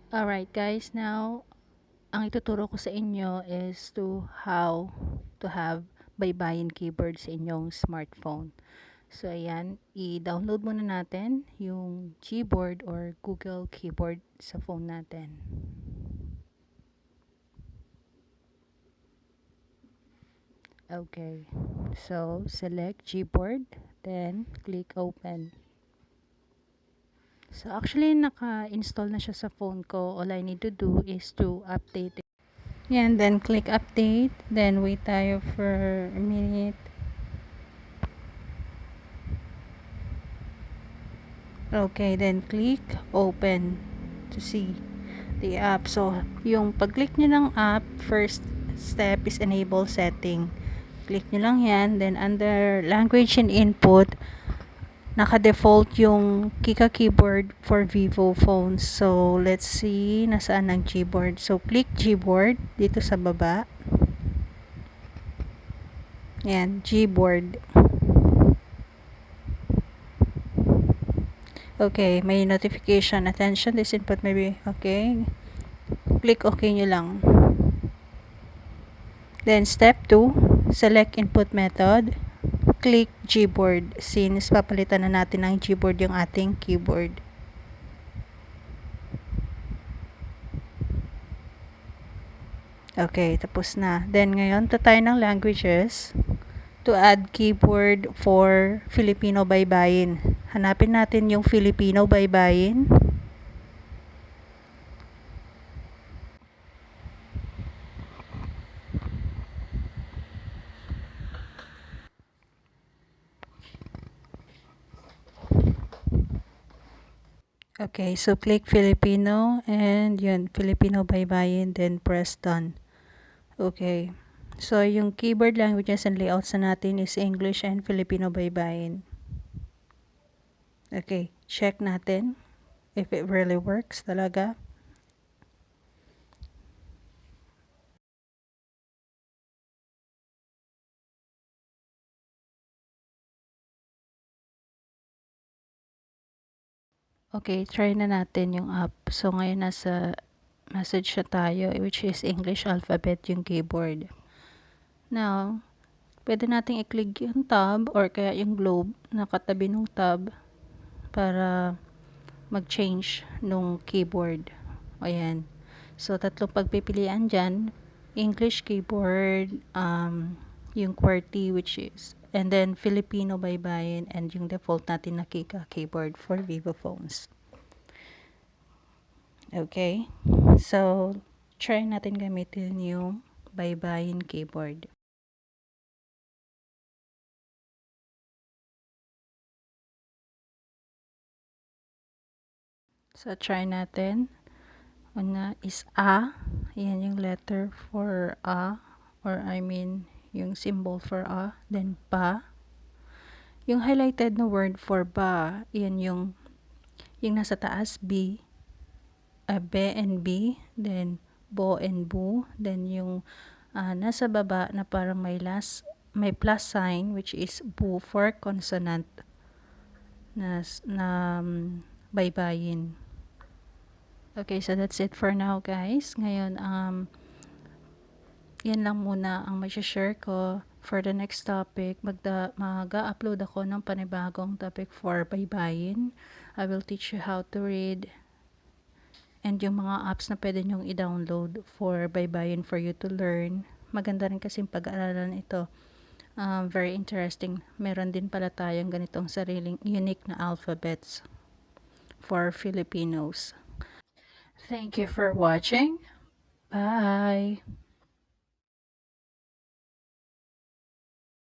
Alright guys, now ang ituturo ko sa inyo is how to have Baybayin Keyboard sa inyong smartphone. So ayan, i-download muna natin yung GBoard or Google Keyboard sa phone natin. Okay, so select GBoard, then click open. So actually naka-install na siya sa phone ko. All I need to do is to update it. Yan, then click update, then wait tayo for a minute. Okay, then click open to see the app. So yung pag-click nyo ng app, first step is enable setting. Click nyo lang yan, then under language and input, naka-default yung Kika keyboard for Vivo phones. So let's see nasaan ang GBoard. So click GBoard dito sa baba. Yan, GBoard. Okay, may notification. Attention, this input may be okay. Click okay nyo lang. Then step 2, select input method. Click GBoard since papalitan na natin ng GBoard yung ating keyboard. Okay, tapos na. Then ngayon, to tayo ng languages. To add keyboard for Filipino Baybayin. Hanapin natin yung Filipino Baybayin. Okay, so click Filipino and yun, Filipino Baybayin, then press done. Okay. So, yung keyboard languages and layouts na natin is English and Filipino Baybayin. Okay, check natin if it really works talaga. Okay, try na natin yung app. So, ngayon nasa message na tayo, which is English alphabet yung keyboard. Now, pwede nating i-click yung tab or kaya yung globe na katabi ng tab para mag-change nung keyboard. Ayan. So, tatlong pagpipilian dyan. English keyboard, yung QWERTY which is, and then Filipino Baybayin, and yung default natin na Kika keyboard for Vivo phones. Okay. So, try natin gamitin yung Baybayin Keyboard. So, try natin. Una is A. Yan yung letter for A. Or I mean, yung symbol for A. Then ba. Yung highlighted na word for ba, yan yung nasa taas, B. Be and B. Then, bo and bu. Then, yung nasa baba na parang may plus sign, which is bu for consonant na baybayin. Okay, so that's it for now guys. Ngayon, yan lang muna ang share ko. For the next topic, mag-upload ako ng panibagong topic for baybayin. I will teach you how to read and yung mga apps na pwede nyong i-download for baybayin for you to learn. Maganda rin kasi pag-aaralan ito. Very interesting. Meron din pala tayong ganitong sariling unique na alphabets for Filipinos. Thank you for watching. Bye!